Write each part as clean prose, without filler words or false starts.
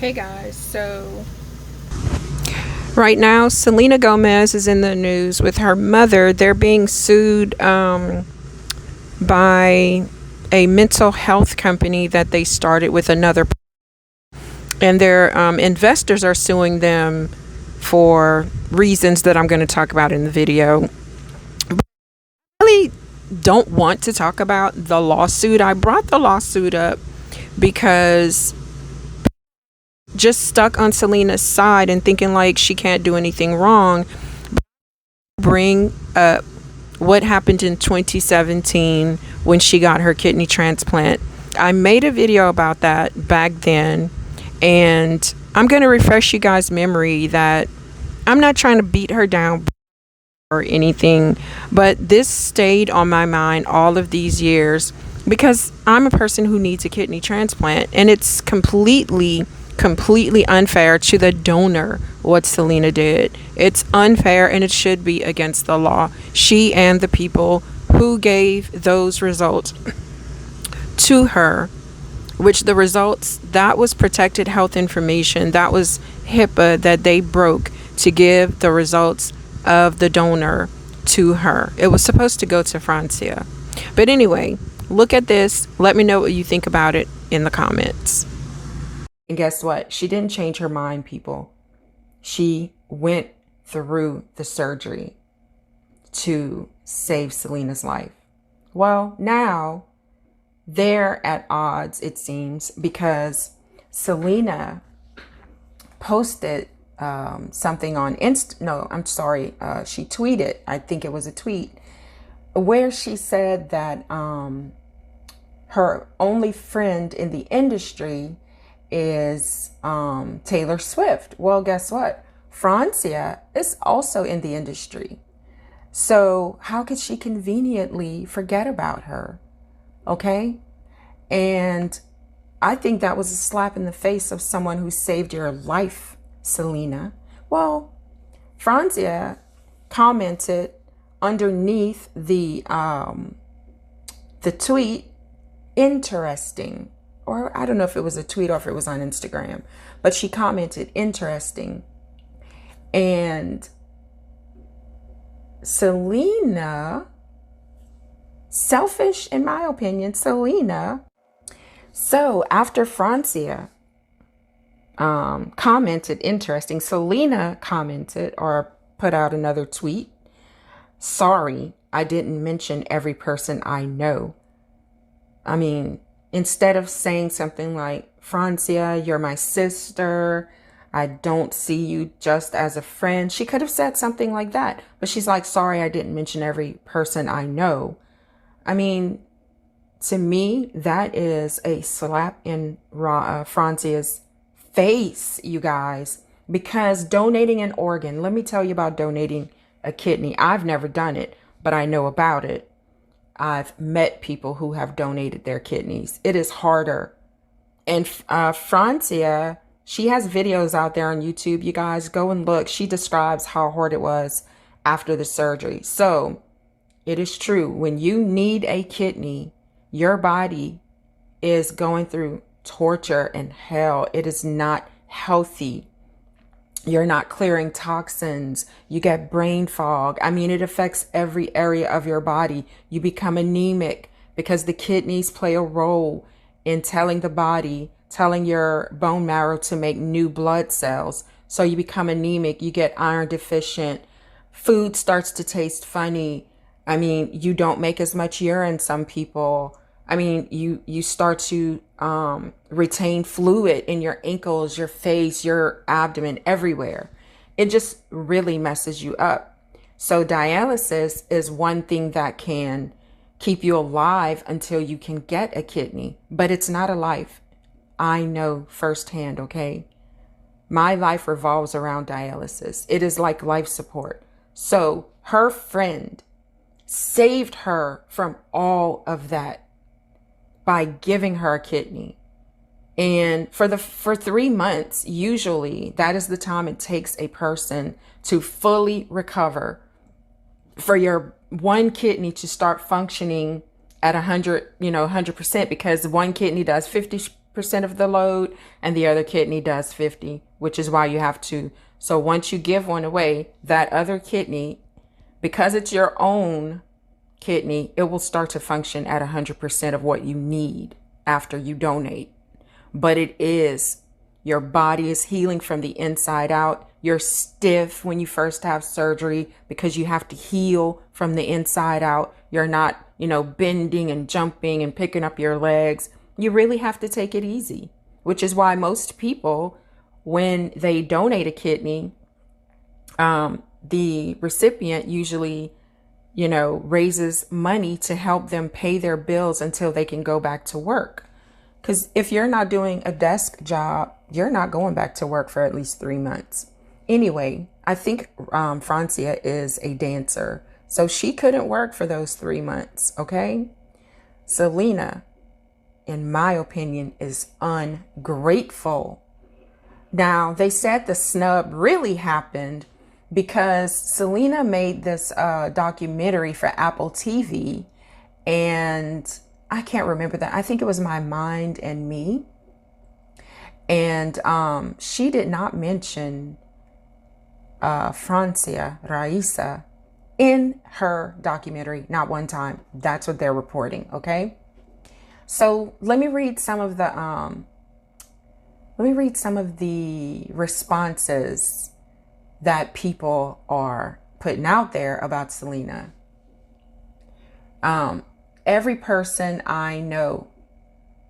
Hey guys, so right now Selena Gomez is in the news with her mother. They're being sued by a mental health company that they started with another, and their investors are suing them for reasons that I'm going to talk about in the video. I really don't want to talk about the lawsuit. I brought the lawsuit up because just stuck on Selena's side and thinking like she can't do anything wrong. Bring up what happened in 2017 when she got her kidney transplant. I made a video about that back then, and I'm going to refresh you guys' memory that I'm not trying to beat her down or anything, but this stayed on my mind all of these years because I'm a person who needs a kidney transplant, and it's completely unfair to the donor what Selena did. It's unfair and it should be against the law. She and the people who gave those results to her, which the results, that was protected health information, that was HIPAA that they broke to give the results of the donor to her. It was supposed to go to Francia. But anyway, look at this. Let me know what you think about it in the comments. And guess what? She didn't change her mind, people. She went through the surgery to save Selena's life. Well, now they're at odds, it seems, because Selena posted something on she tweeted, I think it was a tweet, where she said that her only friend in the industry is Taylor Swift. Well, guess what? Francia is also in the industry. So how could she conveniently forget about her? Okay? And I think that was a slap in the face of someone who saved your life, Selena. Well, Francia commented underneath the tweet, interesting. Or I don't know if it was a tweet or if it was on Instagram, but she commented interesting. And Selena, selfish in my opinion, Selena. So after Francia commented interesting, Selena commented or put out another tweet. Sorry, I didn't mention every person I know. I mean, instead of saying something like, Francia, you're my sister, I don't see you just as a friend. She could have said something like that. But she's like, sorry, I didn't mention every person I know. I mean, to me, that is a slap in Francia's face, you guys. Because donating an organ, let me tell you about donating a kidney. I've never done it, but I know about it. I've met people who have donated their kidneys. It is harder. And Francia, she has videos out there on YouTube. You guys go and look. She describes how hard it was after the surgery. So it is true. When you need a kidney, your body is going through torture and hell. It is not healthy. You're not clearing toxins. You get brain fog. I mean, it affects every area of your body. You become anemic because the kidneys play a role in telling the body, telling your bone marrow to make new blood cells. So you become anemic. You get iron deficient. Food starts to taste funny. I mean, you don't make as much urine, some people. I mean, you start to retain fluid in your ankles, your face, your abdomen, everywhere. It just really messes you up. So dialysis is one thing that can keep you alive until you can get a kidney, but it's not a life. I know firsthand, okay? My life revolves around dialysis. It is like life support. So her friend saved her from all of that by giving her a kidney. And for 3 months, usually that is the time it takes a person to fully recover, for your one kidney to start functioning at 100%, because one kidney does of the load and the other kidney does 50, which is why you have to. So once you give one away, that other kidney, because it's your own kidney, it will start to function at 100% of what you need after you donate. But it is, your body is healing from the inside out. You're stiff when you first have surgery because you have to heal from the inside out. You're not, bending and jumping and picking up your legs. You really have to take it easy, which is why most people, when they donate a kidney, the recipient usually, raises money to help them pay their bills until they can go back to work. Because if you're not doing a desk job, you're not going back to work for at least 3 months. Anyway, I think Francia is a dancer, so she couldn't work for those 3 months, okay? Selena, in my opinion, is ungrateful. Now, they said the snub really happened because Selena made this documentary for Apple TV, and I can't remember that. I think it was My Mind and Me. And she did not mention Francia Raisa in her documentary, not one time. That's what they're reporting, okay? So let me read some of the responses that people are putting out there about Selena. Every person I know,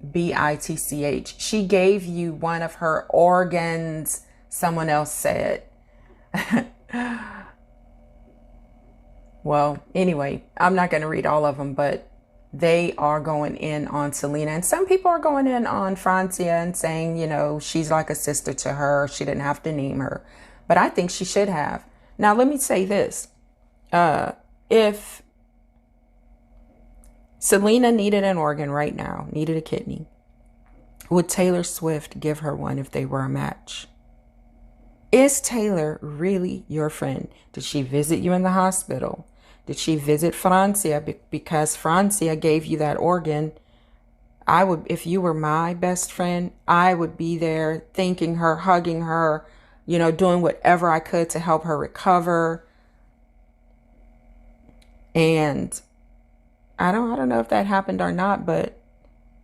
BITCH, she gave you one of her organs, someone else said. Well, anyway, I'm not going to read all of them, but they are going in on Selena. And some people are going in on Francia and saying, she's like a sister to her. She didn't have to name her. But I think she should have. Now, let me say this. If Selena needed an organ right now, needed a kidney, would Taylor Swift give her one if they were a match? Is Taylor really your friend? Did she visit you in the hospital? Did she visit Francia because Francia gave you that organ? I would, if you were my best friend, I would be there thanking her, hugging her, doing whatever I could to help her recover. And I don't know if that happened or not, but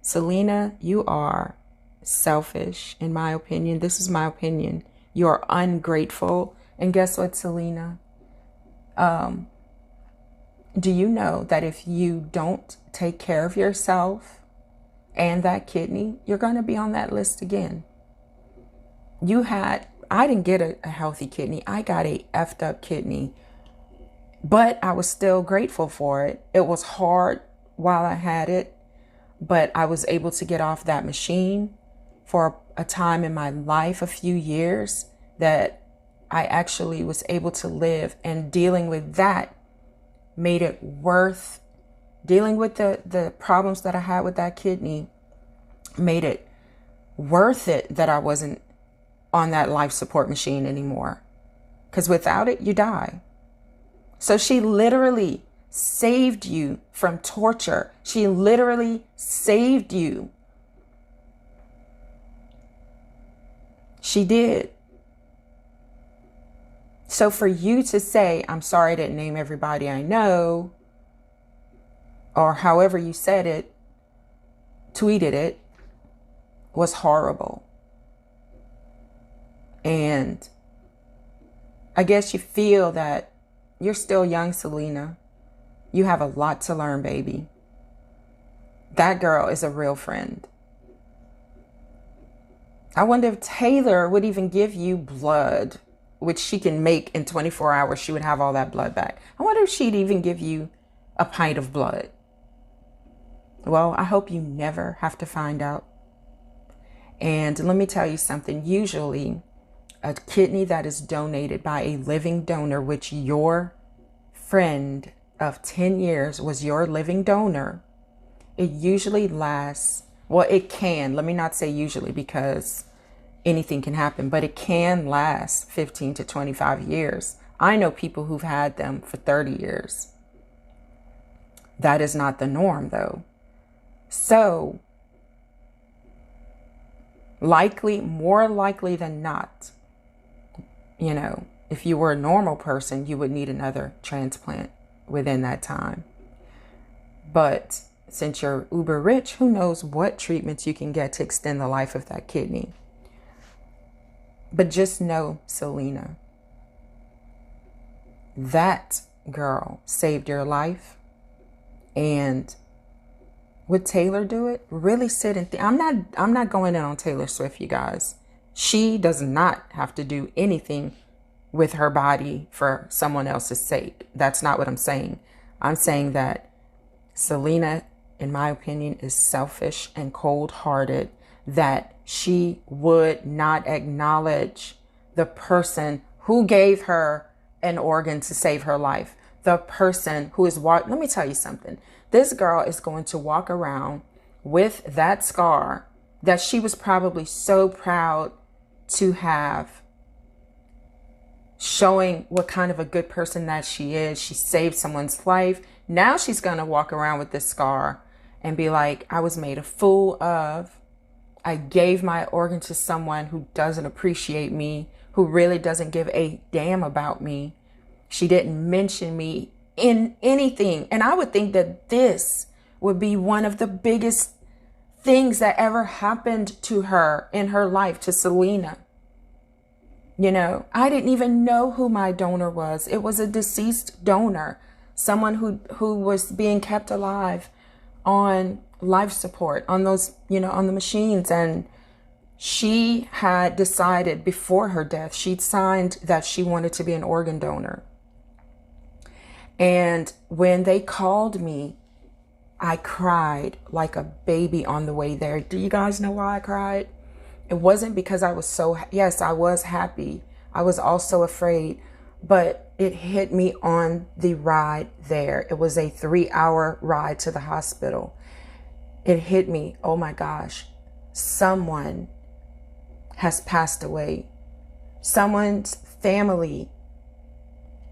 Selena, you are selfish, in my opinion. This is my opinion. You're ungrateful. And guess what, Selena? Do you know that if you don't take care of yourself and that kidney, you're going to be on that list again? I didn't get a healthy kidney. I got a effed up kidney. But I was still grateful for it. It was hard while I had it, but I was able to get off that machine for a time in my life, a few years, that I actually was able to live. And dealing with that made it worth, dealing with the problems that I had with that kidney made it worth it that I wasn't on that life support machine anymore. Because without it, you die. So she literally saved you from torture. She literally saved you. She did. So for you to say, I'm sorry I didn't name everybody I know, or however you said it, tweeted it, was horrible. And I guess you feel that you're still young, Selena. You have a lot to learn, baby. That girl is a real friend. I wonder if Taylor would even give you blood, which she can make in 24 hours. She would have all that blood back. I wonder if she'd even give you a pint of blood. Well, I hope you never have to find out. And let me tell you something. Usually, a kidney that is donated by a living donor, which your friend of 10 years was your living donor, it usually lasts, well, it can, let me not say usually because anything can happen, but it can last 15 to 25 years. I know people who've had them for 30 years. That is not the norm, though. So Likely, more likely than not, if you were a normal person, you would need another transplant within that time. But since you're uber rich, who knows what treatments you can get to extend the life of that kidney. But just know, Selena, that girl saved your life. And would Taylor do it? Really sit and think. I'm not going in on Taylor Swift, you guys. She does not have to do anything with her body for someone else's sake. That's not what I'm saying. I'm saying that Selena, in my opinion, is selfish and cold-hearted, that she would not acknowledge the person who gave her an organ to save her life. The person who is let me tell you something. This girl is going to walk around with that scar that she was probably so proud to have, showing what kind of a good person that she is. She saved someone's life. Now she's going to walk around with this scar and be like, I was made a fool of. I gave my organ to someone who doesn't appreciate me, who really doesn't give a damn about me. She didn't mention me in anything. And I would think that this would be one of the biggest things that ever happened to her in her life, to Selena. I didn't even know who my donor was. It was a deceased donor, someone who was being kept alive on life support, on those, on the machines. And she had decided before her death, she'd signed that she wanted to be an organ donor. And when they called me, I cried like a baby on the way there. Do you guys know why I cried? It wasn't because I was yes, I was happy. I was also afraid, but it hit me on the ride there. It was a 3-hour ride to the hospital. It hit me. Oh my gosh, someone has passed away. Someone's family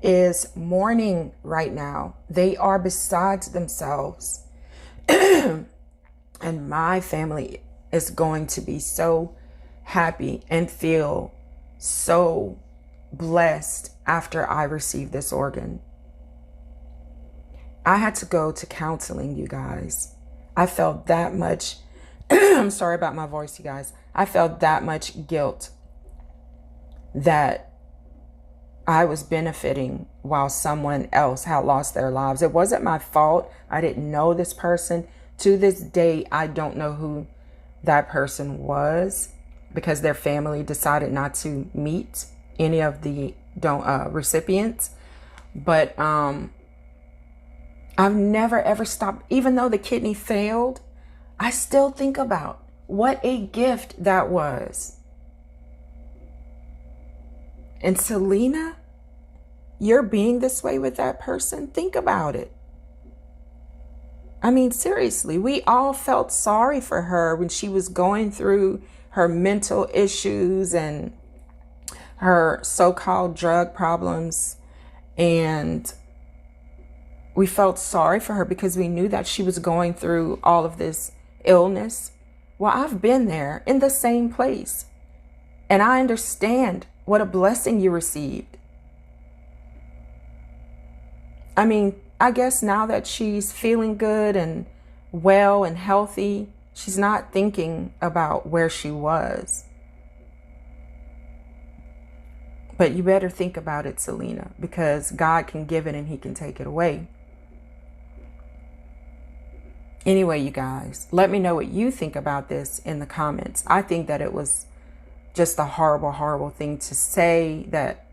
is mourning right now. They are beside themselves. And my family is going to be so happy and feel so blessed after I receive this organ. I had to go to counseling, you guys. I felt that much. I'm sorry about my voice, you guys. I felt that much guilt that I was benefiting while someone else had lost their lives. It wasn't my fault. I didn't know this person. To this day, I don't know who that person was because their family decided not to meet any of the recipients. But I've never ever stopped. Even though the kidney failed, I still think about what a gift that was. And Selena, you're being this way with that person. Think about it. I mean, seriously, we all felt sorry for her when she was going through her mental issues and her so-called drug problems. And we felt sorry for her because we knew that she was going through all of this illness. Well, I've been there in the same place. And I understand what a blessing you received. I mean, I guess now that she's feeling good and well and healthy, she's not thinking about where she was. But you better think about it, Selena, because God can give it and he can take it away. Anyway, you guys, let me know what you think about this in the comments. I think that it was just a horrible, horrible thing to say that,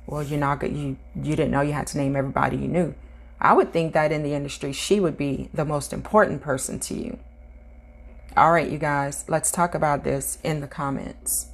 well, you didn't know you had to name everybody you knew. I would think that in the industry, she would be the most important person to you. All right, you guys, let's talk about this in the comments.